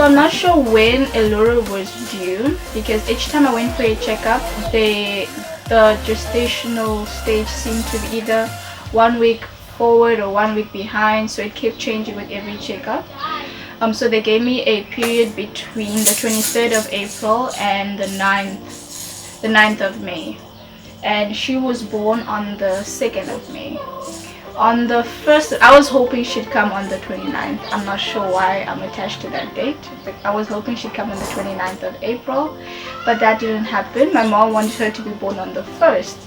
So I'm not sure when Elora was due, because each time I went for a checkup, the gestational stage seemed to be either 1 week forward or 1 week behind, so it kept changing with every checkup. So they gave me a period between the 23rd of April and the 9th of May, and she was born on the 2nd of May. On the 1st, I was hoping she'd come on the 29th. I'm not sure why I'm attached to that date, but I was hoping she'd come on the 29th of April, but that didn't happen. My mom wanted her to be born on the 1st.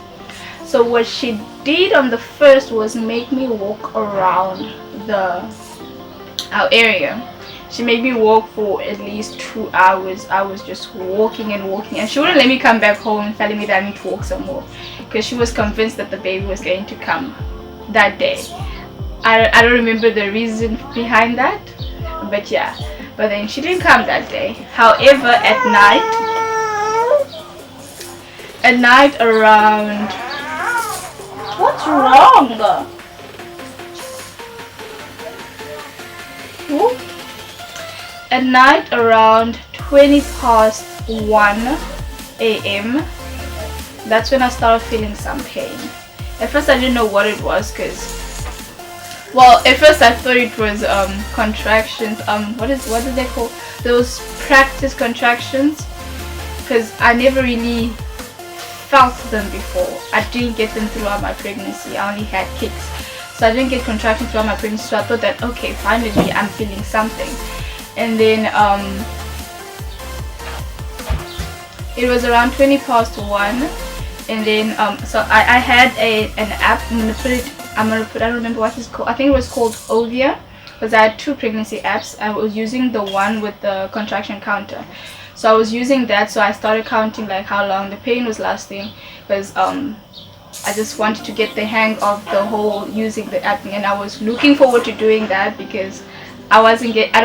So what she did on the 1st was make me walk around our area. She made me walk for at least 2 hours. I was just walking and walking, and she wouldn't let me come back home telling me that I need to walk some more, because she was convinced that the baby was going to come that day. I don't remember the reason behind that, but yeah. But then she didn't come that day. However, at night around, what's wrong? Ooh. At night around 1:20 a.m. that's when I started feeling some pain. At first I didn't know what it was, because, well, at first I thought it was contractions. What did they call those practice contractions? Because I never really felt them before. I didn't get them throughout my pregnancy. I only had kicks, so I didn't get contractions throughout my pregnancy. So I thought that, okay, finally I'm feeling something. And then it was around 1:20, and then so I had an app. I don't remember what it's called. I think it was called Ovia, because I had 2 pregnancy apps. I was using the one with the contraction counter, so I was using that. So I started counting like how long the pain was lasting, because I just wanted to get the hang of the whole using the app, and I was looking forward to doing that, because I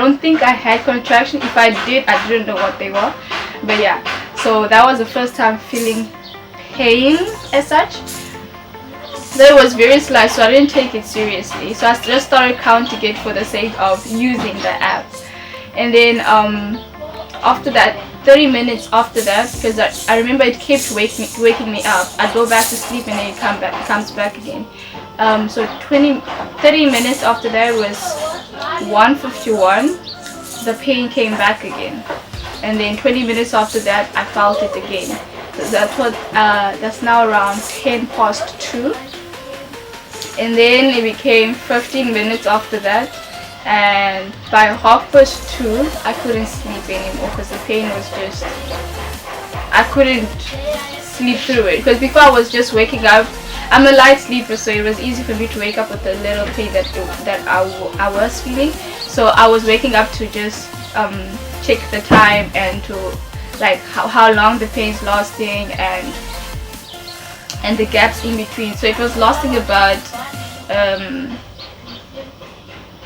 don't think I had contraction. If I did, I didn't know what they were. But yeah, so that was the first time feeling pain as such. That was very slight, so I didn't take it seriously. So I just started counting it for the sake of using the app. And then after that, 30 minutes after that, because I remember it kept waking me up. I'd go back to sleep, and then it comes back again. So 30 minutes after that was 1:51. The pain came back again, and then 20 minutes after that I felt it again. So that's now around 2:10, and then it became 15 minutes after that, and by 2:30 I couldn't sleep anymore, because the pain was just, I couldn't sleep through it. Because before I was just waking up. I'm a light sleeper, so it was easy for me to wake up with the little pain that I was feeling. So I was waking up to just check the time, and to like how long the pain's lasting, and the gaps in between. So it was lasting about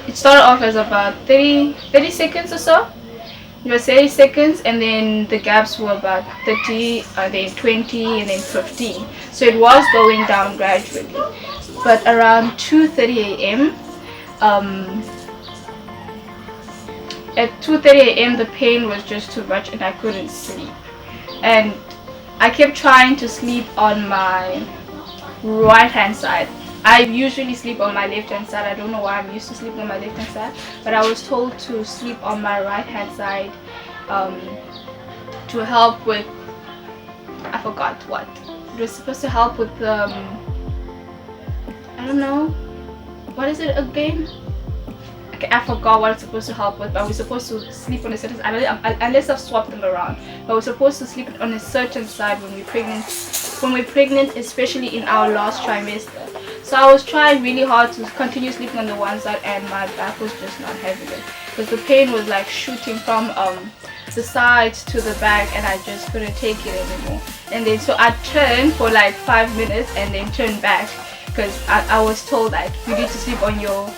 it started off as about 30 seconds or so. It was 30 seconds, and then the gaps were about 30, then 20, and then 15. So it was going down gradually. But around 2:30 a.m. At 2:30 a.m. the pain was just too much, and I couldn't sleep. And I kept trying to sleep on my right hand side. I usually sleep on my left hand side. I don't know why I'm used to sleeping on my left hand side, but I was told to sleep on my right hand side to help with, I forgot what. It was supposed to help with I don't know, what is it again? Okay, I forgot what it's supposed to help with, but we're supposed to sleep on a certain side, unless I've swapped them around. But we're supposed to sleep on a certain side when we're pregnant, especially in our last trimester. So I was trying really hard to continue sleeping on the one side, and my back was just not having it, because the pain was like shooting from the sides to the back, and I just couldn't take it anymore. And then so I turned for like 5 minutes, and then turned back, because I was told like you need to sleep on your, I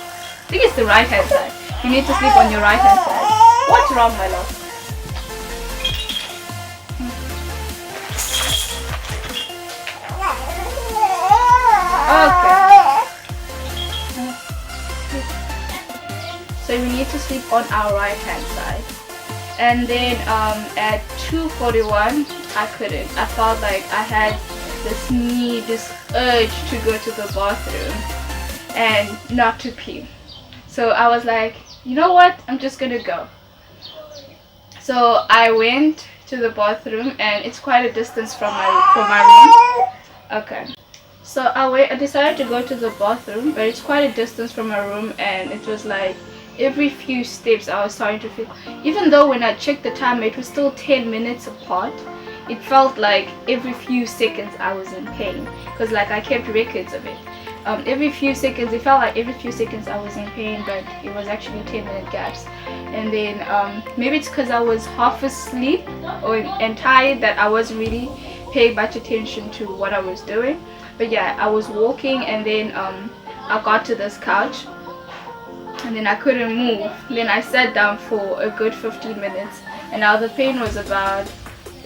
think it's the right hand side. You need to sleep on your right hand side. What's wrong, my love? Okay. So we need to sleep on our right hand side. And then at 2:41 I couldn't. I felt like I had this need, this urge to go to the bathroom and not to pee. So I was like, you know what, I'm just gonna go. So I went to the bathroom, and it's quite a distance from my room. Okay. So I decided to go to the bathroom, but it's quite a distance from my room, and it was like every few steps I was starting to feel, even though when I checked the time it was still 10 minutes apart, it felt like every few seconds I was in pain, because like I kept records of it. Every few seconds, it felt like every few seconds I was in pain, but it was actually 10-minute gaps. And then maybe it's because I was half asleep and tired that I wasn't really paying much attention to what I was doing. But yeah, I was walking, and then I got to this couch, and then I couldn't move. Then I sat down for a good 15 minutes, and now the pain was about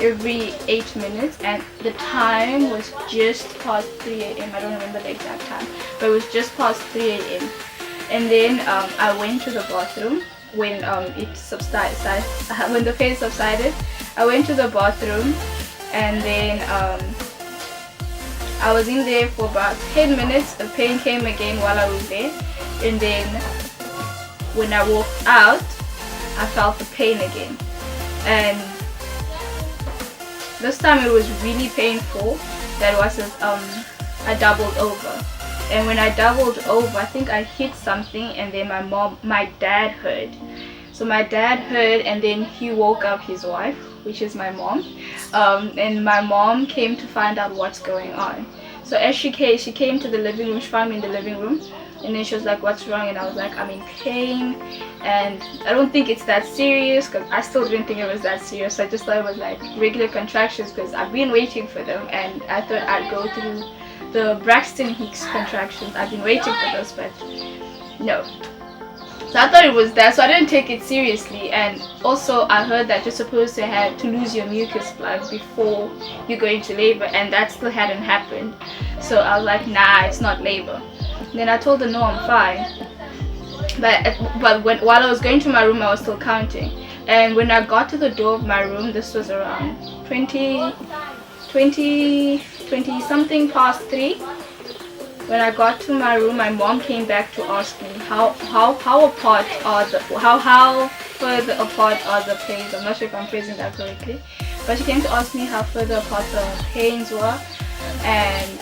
every 8 minutes, and the time was just past 3 a.m. I don't remember the exact time, but it was just past 3 a.m. And then I went to the bathroom when it subsided. When the pain subsided, I went to the bathroom, and then I was in there for about 10 minutes. The pain came again while I was there, and then when I walked out, I felt the pain again, and this time it was really painful. That was I doubled over, and when I doubled over, I think I hit something, and then my dad heard. So my dad heard, and then he woke up his wife, which is my mom, and my mom came to find out what's going on. So as she came to the living room. She found me in the living room, and then she was like, what's wrong? And I was like, I'm in pain, and I don't think it's that serious, because I still didn't think it was that serious. I just thought it was like regular contractions, because I've been waiting for them, and I thought I'd go through the Braxton Hicks contractions. I've been waiting for those, but no. So I thought it was that, so I didn't take it seriously. And also I heard that you're supposed to lose your mucus plug before you go into labor, and that still hadn't happened. So I was like, nah, it's not labor. Then I told her, no, I'm fine. But while I was going to my room, I was still counting. And when I got to the door of my room, this was around 20 something past 3. When I got to my room, my mom came back to ask me how further apart are the pains. I'm not sure if I'm phrasing that correctly, but she came to ask me how further apart the pains were, and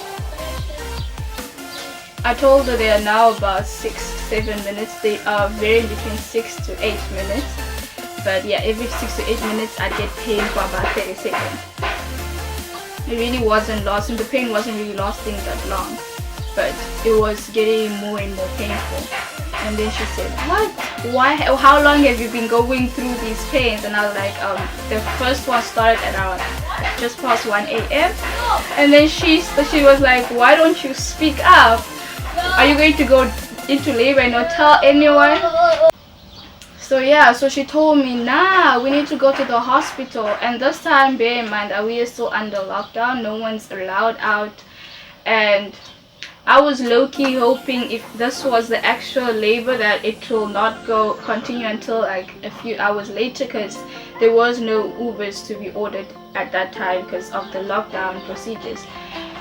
I told her they are now about 6-7 minutes. They are varying between 6 to 8 minutes. But yeah, every 6 to 8 minutes I get pain for about 30 seconds. It really wasn't lasting. The pain wasn't really lasting that long, but it was getting more and more painful. And then she said, what? Why? How long have you been going through these pains? And I was like, the first one started at around just past 1 a.m. And then she was like, why don't you speak up? Are you going to go into labor and not tell anyone? So yeah, so she told me, nah, we need to go to the hospital. And this time, bear in mind that we are still under lockdown, no one's allowed out. And I was low-key hoping if this was the actual labor that it will not continue until like a few hours later, because there was no Ubers to be ordered at that time because of the lockdown procedures.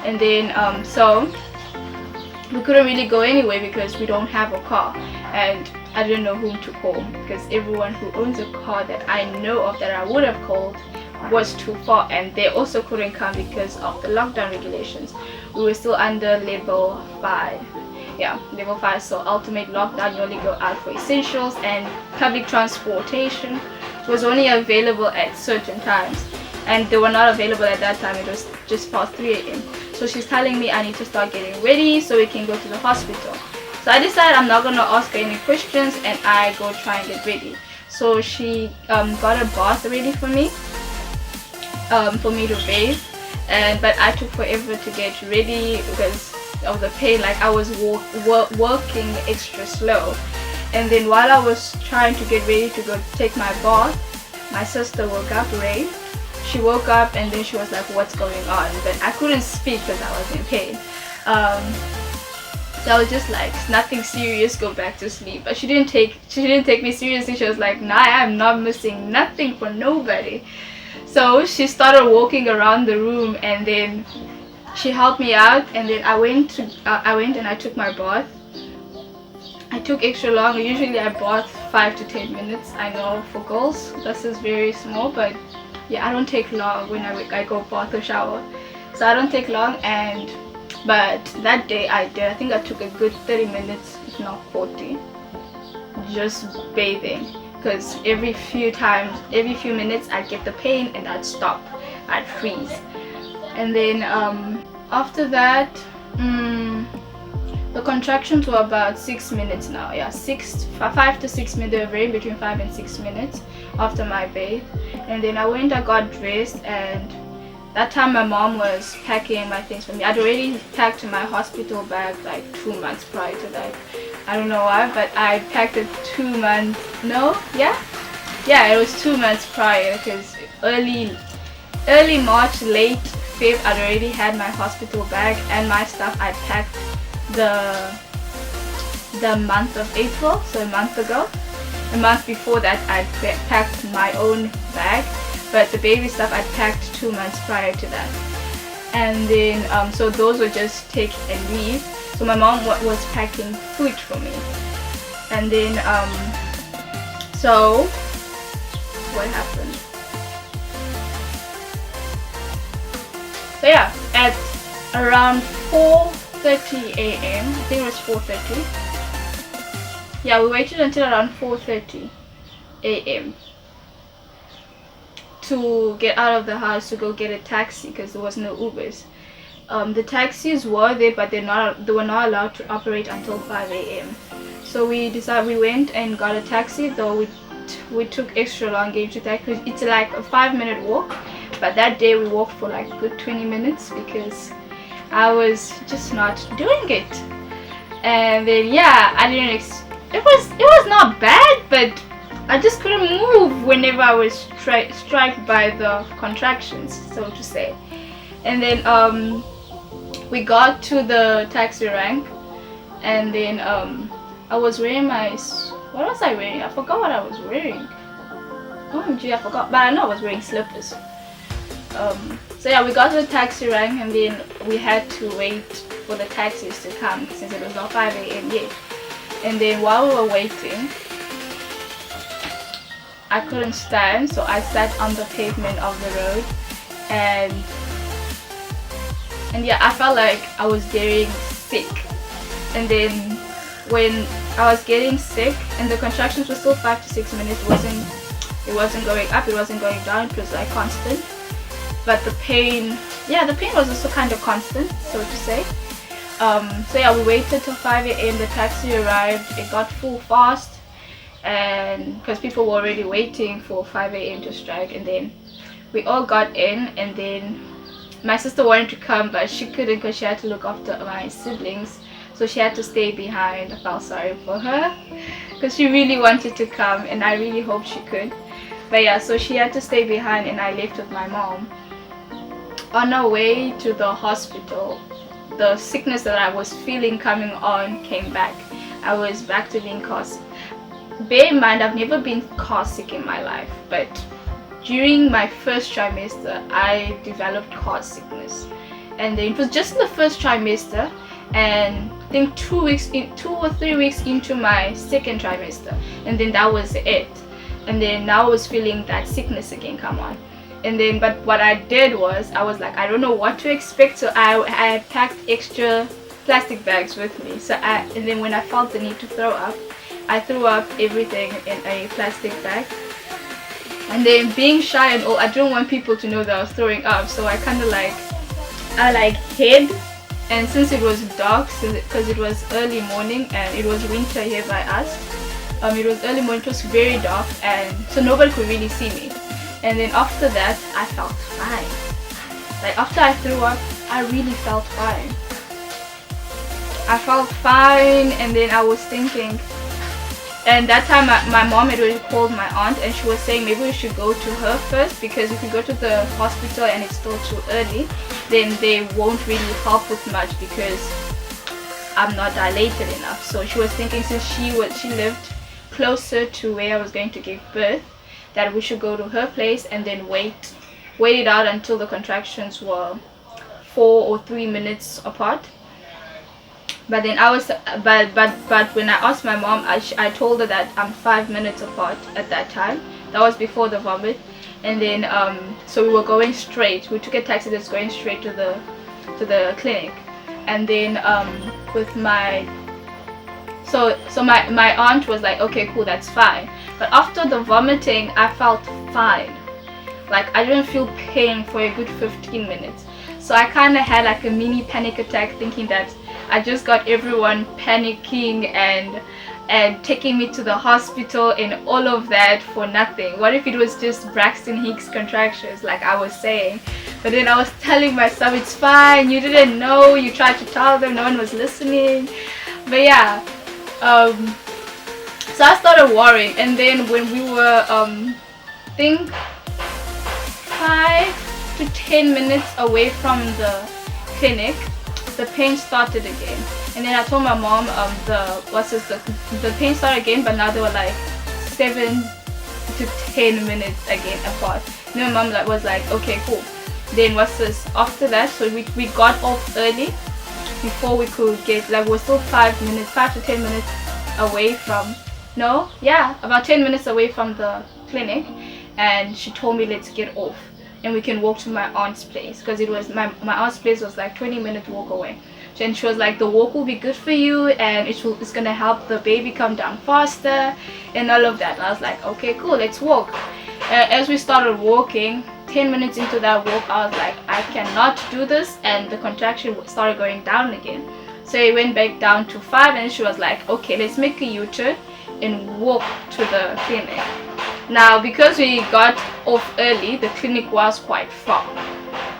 And then so we couldn't really go anywhere because we don't have a car, and I didn't know whom to call, because everyone who owns a car that I know of that I would have called was too far, and they also couldn't come because of the lockdown regulations. We were still under level 5. Yeah, level 5. So ultimate lockdown, you only go out for essentials, and public transportation was only available at certain times, and they were not available at that time. It was just past 3 a.m. So she's telling me I need to start getting ready so we can go to the hospital. So I decided I'm not gonna ask her any questions, and I go try and get ready. So she got a bath ready for me to bathe, but I took forever to get ready because of the pain. Like I was working extra slow, and then while I was trying to get ready to go take my bath, my sister woke up, Ray. She woke up, and then she was like, what's going on? But I couldn't speak because I was in pain. So I was just like, nothing serious, go back to sleep. But she didn't take me seriously. She was like, nah, I'm not missing nothing for nobody. So she started walking around the room, and then she helped me out, and then I went and I took my bath. I took extra long. Usually I bath 5 to 10 minutes. I know for girls this is very small, but yeah, I don't take long when I go bath or shower. So I don't take long, but that day I did. I think I took a good 30 minutes, if not 40, just bathing. Because every few minutes I'd get the pain and I'd stop, I'd freeze. And then after that, the contractions were about 6 minutes now. Yeah, 5 to 6 minutes. They were varying between 5 and 6 minutes after my bath. And then I got dressed, and that time my mom was packing my things for me. I'd already packed my hospital bag like 2 months prior to that. I don't know why, but I packed it 2 months. No, yeah, it was 2 months prior, because early March, late Feb, I'd already had my hospital bag and my stuff. I packed the month of April, so a month ago. A month before that, I'd packed my own bag, but the baby stuff I'd packed 2 months prior to that. And then so those were just take and leave. So my mom was packing food for me. And then so what happened? So yeah, at around 4:30 a.m. I think it was 4:30. Yeah, we waited until around 4:30 a.m. to get out of the house to go get a taxi, because there was no Ubers. The taxis were there, but they were not allowed to operate until 5 a.m. So we went and got a taxi, though we took extra long getting to taxi. It's like a 5-minute walk, but that day we walked for like a good 20 minutes because I was just not doing it. And then yeah, it was not bad, but I just couldn't move whenever I was struck by the contractions, so to say. And then we got to the taxi rank, and then I was wearing what was I wearing? I forgot what I was wearing. OMG, I forgot, but I know I was wearing slippers. So yeah, we got to the taxi rank, and then we had to wait for the taxis to come since it was not 5 a.m. yet. And then while we were waiting, I couldn't stand, so I sat on the pavement of the road, and yeah, I felt like I was getting sick. And then when I was getting sick and the contractions were still 5 to 6 minutes, it wasn't going up, it wasn't going down, it was like constant. But the pain was also kind of constant, so to say. So yeah, we waited till 5 a.m. The taxi arrived. It got full fast, and because people were already waiting for 5 a.m. to strike. And then we all got in, and then my sister wanted to come, but she couldn't because she had to look after my siblings, so she had to stay behind. I felt sorry for her because she really wanted to come, and I really hoped she could. But yeah, so she had to stay behind, and I left with my mom. On our way to the hospital, the sickness that I was feeling coming on came back. I was back to being car sick. Bear in mind, I've never been car sick in my life, but during my first trimester I developed car sickness, and then it was just in the first trimester, and I think 2 or 3 weeks into my second trimester, and then that was it. And then now I was feeling that sickness again come on. And then, but what I did was, I was like, I don't know what to expect, so I packed extra plastic bags with me. So and then when I felt the need to throw up, I threw up everything in a plastic bag. And then being shy and all, I didn't want people to know that I was throwing up, so I kind of hid. And since it was dark, because it was early morning and it was winter here by us, it was early morning, it was very dark, and so nobody could really see me. And then after that, I felt fine. Like after I threw up, I really felt fine. I felt fine, and then I was thinking, and that time my mom had already called my aunt, and she was saying maybe we should go to her first, because if we go to the hospital and it's still too early, then they won't really help with much, because I'm not dilated enough. So she was thinking, since she lived closer to where I was going to give birth, that we should go to her place and then wait it out until the contractions were 4 or 3 minutes apart. But then I was but when I asked my mom, I told her that I'm 5 minutes apart at that time. That was before the vomit. And then so we were going straight, we took a taxi that's going straight to the clinic. And then with my my aunt was like, okay, cool, that's fine. But after the vomiting, I felt fine. Like, I didn't feel pain for a good 15 minutes. So I kind of had like a mini panic attack, thinking that I just got everyone panicking and taking me to the hospital and all of that for nothing. What if it was just Braxton Hicks contractions, like I was saying? But then I was telling myself, it's fine, you didn't know, you tried to tell them, no one was listening. But yeah, so I started worrying. And then when we were think 5 to 10 minutes away from the clinic, the pain started again. And then I told my mom, the pain started again, but now they were like 7 to 10 minutes again apart. And then my mom was like, okay, cool. Then what's this? After that, so we got off early before we could get, like, we're still 5 to 10 minutes away from, no, yeah, about 10 minutes away from the clinic. And she told me, let's get off and we can walk to my aunt's place, because it was my aunt's place was like 20-minute walk away. And she was like, the walk will be good for you, and it's gonna help the baby come down faster and all of that. And I was like, okay, cool, let's walk. As we started walking, 10 minutes into that walk, I was like, I cannot do this, and the contraction started going down again. So it went back down to 5, and she was like, okay, let's make a U-turn and walk to the clinic. Now, because we got off early, the clinic was quite far.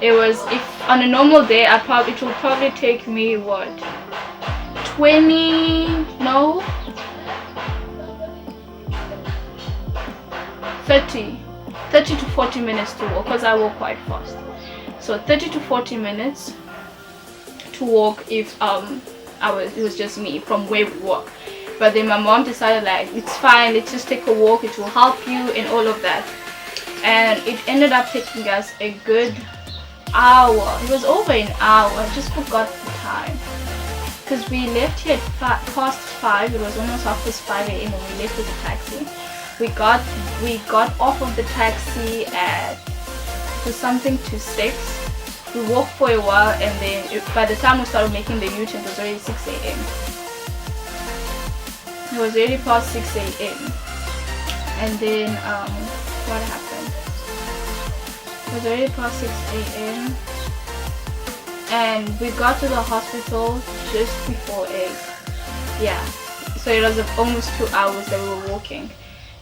It was, if on a normal day, it will probably take me what, 30 to 40 minutes to walk, because I walk quite fast. So 30 to 40 minutes to walk if it was just me from where we walk. But then my mom decided, like, it's fine, let's just take a walk, it will help you and all of that. And it ended up taking us a good hour. It was over an hour. I just forgot the time, because we left here at past 5. It was almost 5:30 a.m. when we left with the taxi. We got off of the taxi at something to 6. We walked for a while, and then by the time we started making the U-turn, it was already 6 a.m. It was already past 6 a.m. And then what happened? It was already past 6 a.m. and we got to the hospital just before 8. Yeah, so it was almost 2 hours that we were walking.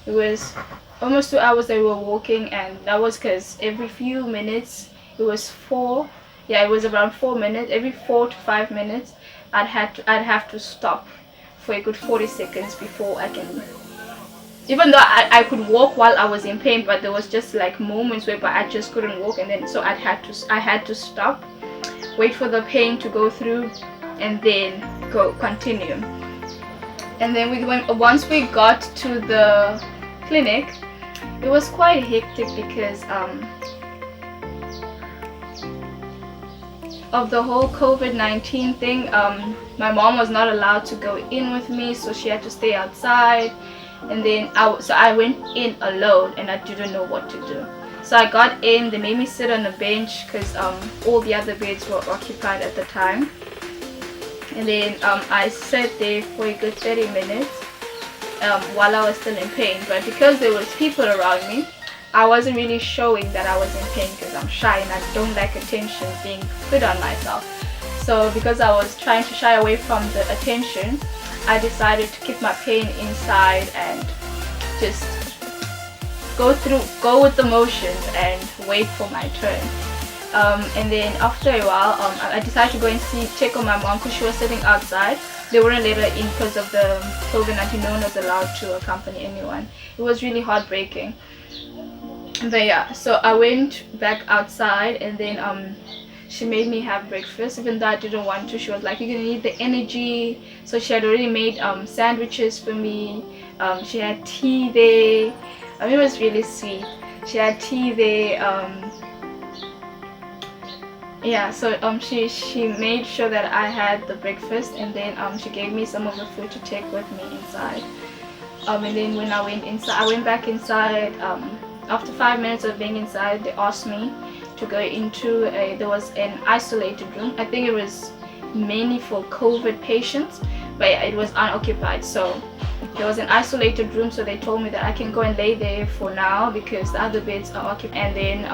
It was almost 2 hours that we were walking, and that was because every few minutes, it was 4, yeah, it was around 4 minutes, every 4 to 5 minutes I'd have to stop for a good 40 seconds before I can, even though I could walk while I was in pain, but there was just like moments where I just couldn't walk, and then so I had to stop, wait for the pain to go through, and then continue. And then once we got to the clinic, it was quite hectic because of the whole COVID-19 thing. My mom was not allowed to go in with me, so she had to stay outside. And then I went in alone, and I didn't know what to do. So I got in, they made me sit on a bench because all the other beds were occupied at the time. And then I sat there for a good 30 minutes while I was still in pain. But because there was people around me, I wasn't really showing that I was in pain, because I'm shy and I don't like attention being put on myself. So because I was trying to shy away from the attention, I decided to keep my pain inside and just go with the motions and wait for my turn. And then after a while, I decided to go and check on my mom, because she was sitting outside. They wouldn't let her in because of the COVID-19. No one was allowed to accompany anyone. It was really heartbreaking. But yeah, so I went back outside, and then she made me have breakfast even though I didn't want to. She was like, you're gonna need the energy. So she had already made sandwiches for me. She had tea there. It was really sweet. She had tea there. Yeah, so she made sure that I had the breakfast, and then she gave me some of the food to take with me inside. And then when I went back inside. After 5 minutes of being inside, they asked me to go into there was an isolated room. I think it was mainly for COVID patients, but yeah, it was unoccupied. So there was an isolated room, so they told me that I can go and lay there for now because the other beds are occupied. And then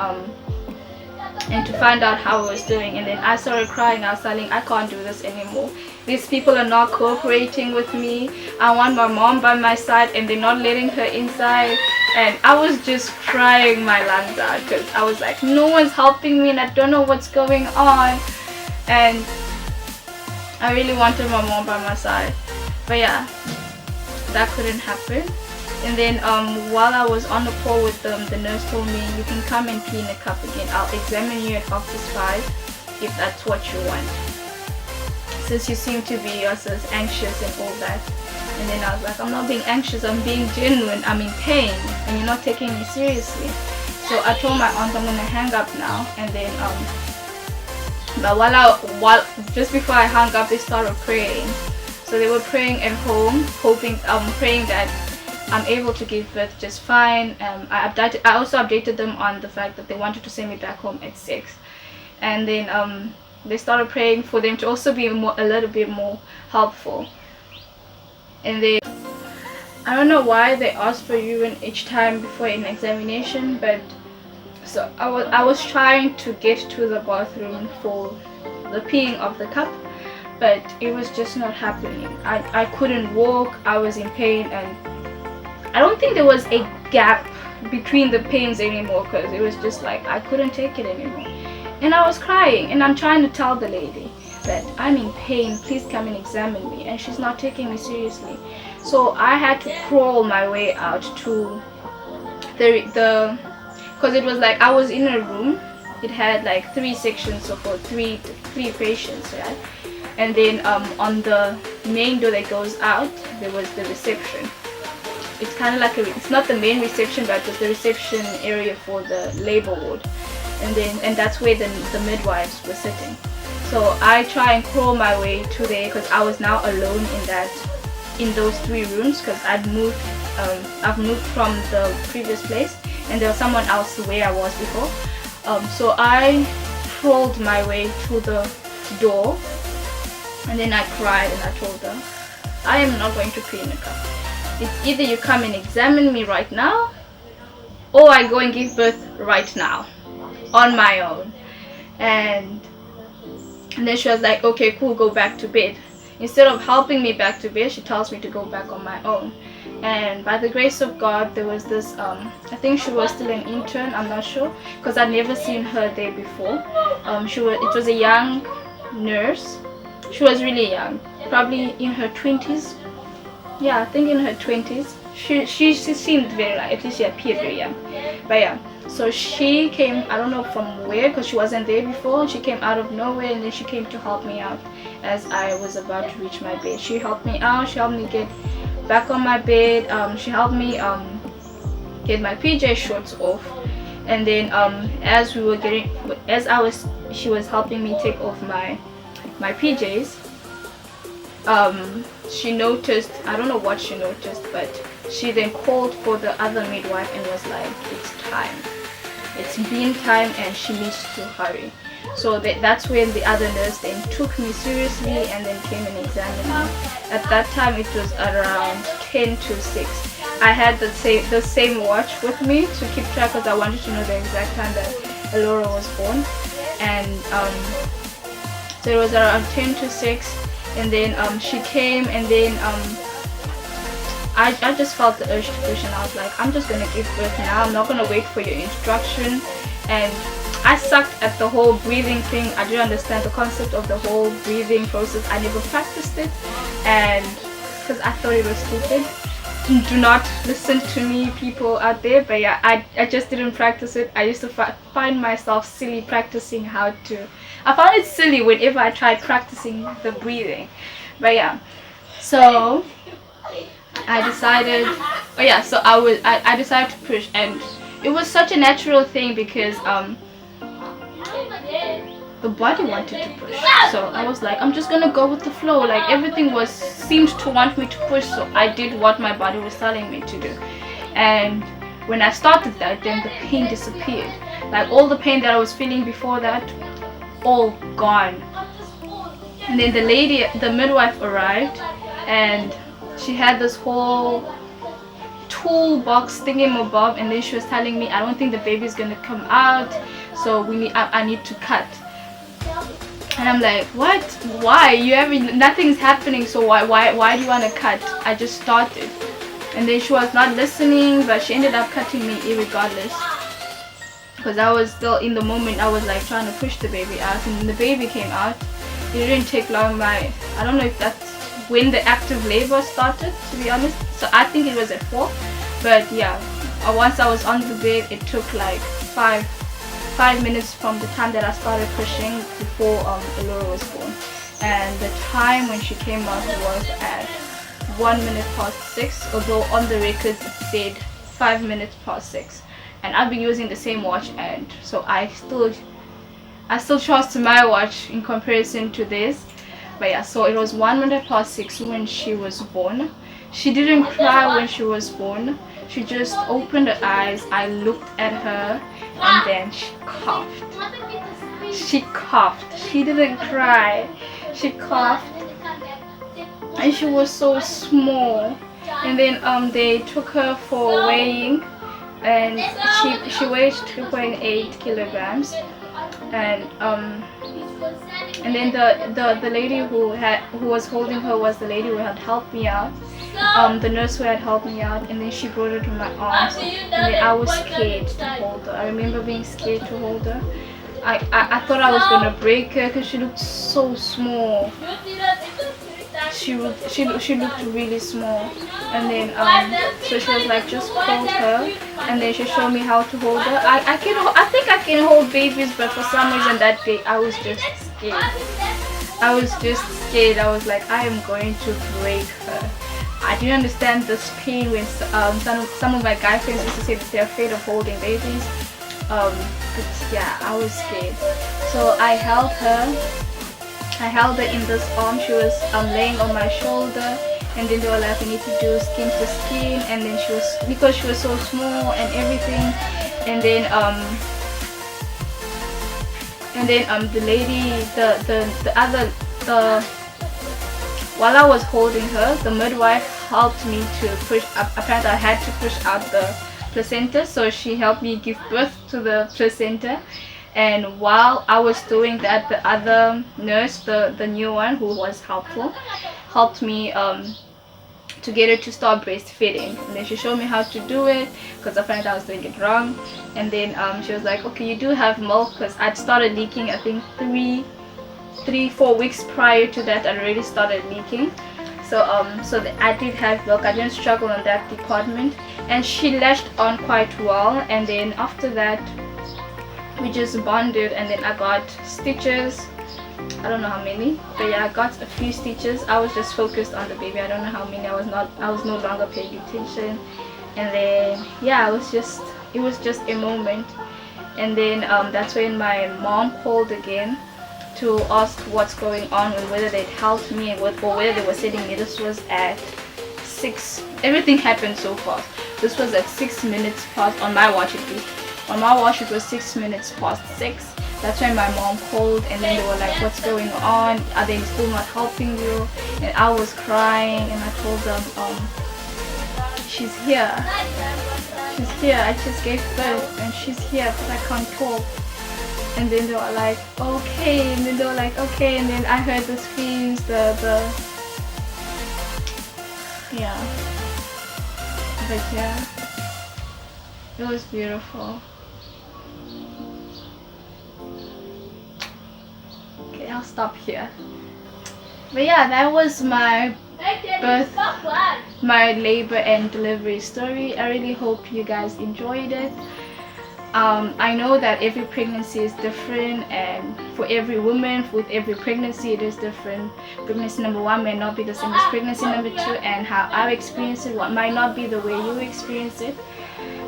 and to find out how I was doing, and then I started crying. I was telling, I can't do this anymore. These people are not cooperating with me. I want my mom by my side and they're not letting her inside. And I was just crying my lungs out because I was like, no one's helping me and I don't know what's going on. And I really wanted my mom by my side, but yeah, that couldn't happen. And then while I was on the call with them, the nurse told me, you can come and pee in a cup again. I'll examine you at 5:05 if that's what you want, since you seem to be also anxious and all that. And then I was like, I'm not being anxious, I'm being genuine. I'm in pain and you're not taking me seriously. So I told my aunt I'm gonna hang up now. And then but while just before I hung up, they started praying. So they were praying at home, praying that I'm able to give birth just fine. I also updated them on the fact that they wanted to send me back home at 6. And then they started praying for them to also be a little bit more helpful. And they, I don't know why they asked for urine each time before an examination, but so I was trying to get to the bathroom for the peeing of the cup, but it was just not happening. I couldn't walk. I was in pain, and I don't think there was a gap between the pains anymore, because it was just like I couldn't take it anymore. And I was crying, and I'm trying to tell the lady that I'm in pain, please come and examine me, and she's not taking me seriously. So I had to crawl my way out to the because it was like I was in a room. It had like 3 sections, so for three patients, right? And then on the main door that goes out, there was the reception. It's kind of like it's not the main reception, but it's the reception area for the labor ward. And that's where the midwives were sitting. So I try and crawl my way to there, because I was now alone in those 3 rooms, because I've moved from the previous place, and there was someone else where I was before. So I crawled my way to the door, and then I cried and I told her, I am not going to pee in a cup. It's either you come and examine me right now, or I go and give birth right now on my own. And then she was like, okay, cool, go back to bed. Instead of helping me back to bed, she tells me to go back on my own. And by the grace of God, there was this I think she was still an intern, I'm not sure, because I'd never seen her there before. It was a young nurse. She was really young, probably in her 20s. Yeah, I think in her 20s. She seemed very, like, at least she appeared very young. But yeah, so she came, I don't know from where, because she wasn't there before. She came out of nowhere, and then she came to help me out as I was about to reach my bed. She helped me out. She helped me get back on my bed. She helped me get my PJ shorts off. And then she was helping me take off my PJs. She noticed, I don't know what she noticed, but she then called for the other midwife and was like, it's time. It's been time and she needs to hurry. So that's when the other nurse then took me seriously and then came and examined me. At that time it was around 10 to 6. I had the same watch with me to keep track, because I wanted to know the exact time that Alora was born. And so it was around 10 to 6. And then she came, and then I just felt the urge to push, and I was like, I'm just gonna give birth now. I'm not gonna wait for your instruction. And I sucked at the whole breathing thing. I didn't understand the concept of the whole breathing process. I never practiced it, and because I thought it was stupid. do not listen to me, people out there. But yeah, I just didn't practice it. I used to find myself silly practicing how to. I found it silly whenever I tried practicing the breathing. But yeah, so I decided. Oh yeah, so I decided to push, and it was such a natural thing because the body wanted to push. So I was like, I'm just gonna go with the flow. Like everything seemed to want me to push, so I did what my body was telling me to do. And when I started that, then the pain disappeared. Like all the pain that I was feeling before that, all gone. And then the midwife arrived, and she had this whole toolbox thingamabob, and then she was telling me, I don't think the baby's gonna come out, so I need to cut. And I'm like, what? Why? Nothing's happening, so why do you want to cut? I just started. And then she was not listening, but she ended up cutting me irregardless. Because I was still in the moment, I was like trying to push the baby out, and when the baby came out, it didn't take long. I don't know if that's when the active labor started, to be honest. So I think it was at 4. But yeah, once I was on the bed, it took like 5 minutes from the time that I started pushing before Elora was born. And the time when she came out was at 1:06, although on the records it said 5:06. And I've been using the same watch, and so I still trust my watch in comparison to this. But yeah, so it was 1:06 when she was born. She didn't cry when she was born. She just opened her eyes. I looked at her, and then she coughed. She coughed. She didn't cry. She coughed, and she was so small. And then they took her for weighing, and she weighed 2.8 kilograms. And then the lady who was holding her was the lady who had helped me out, the nurse who had helped me out. And then she brought her to my arms, and then I was scared to hold her. I remember being scared to hold her. I thought I was gonna break her because she looked so small. She looked really small. And then so she was like, just hold her, and then she showed me how to hold her. I think I can hold babies, but for some reason that day I was just scared. I was just scared. I was like, I am going to break her. I didn't understand this pain when some of my guy friends used to say that they're afraid of holding babies. But yeah, I was scared. So I held her in this arm. She was laying on my shoulder, and then they were like, we need to do skin to skin. And then because she was so small and everything. And then the lady, while I was holding her, the midwife helped me to push up. Apparently I had to push out the placenta, so she helped me give birth to the placenta. And while I was doing that, the other nurse, the new one who was helpful, helped me to get her to start breastfeeding. And then she showed me how to do it, because apparently I was doing it wrong. And then she was like, okay, you do have milk, because I'd started leaking. I think 3-4 weeks prior to that I already started leaking. So I did have milk. I didn't struggle in that department, and she latched on quite well. And then after that we just bonded, and then I got stitches. I don't know how many, but yeah, I got a few stitches. I was just focused on the baby. I don't know how many. I was no longer paying attention. And then yeah, it was just a moment. And then that's when my mom called again to ask what's going on, and whether they'd helped me, or whether they were sending me. This was at 6. Everything happened so fast. This was at 6 minutes past on my watch, at least. On my watch it was 6 minutes past 6. That's when my mom called, and then they were like, what's going on? Are they still not helping you? And I was crying, and I told them, she's here. She's here. I just gave birth, and she's here, but I can't talk. And then they were like, okay. And then they were like, okay. And then I heard the screams, yeah. But yeah, it was beautiful. Okay, I'll stop here. But yeah, that was my birth, my labor and delivery story. I really hope you guys enjoyed it. I know that every pregnancy is different, and for every woman, with every pregnancy it is different. Pregnancy number 1 may not be the same as pregnancy number 2, and how I experienced it what might not be the way you experience it.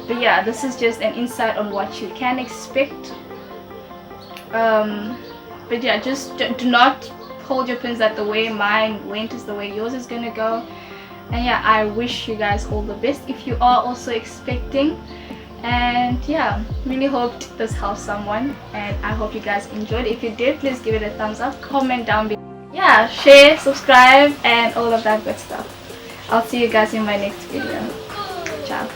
But yeah, this is just an insight on what you can expect. But yeah, just do not hold your pins that the way mine went is the way yours is gonna go. And yeah, I wish you guys all the best if you are also expecting. And yeah, really hoped this helped someone, and I hope you guys enjoyed. If you did, please give it a thumbs up, comment down below, yeah, share, subscribe, and all of that good stuff. I'll see you guys in my next video. Ciao.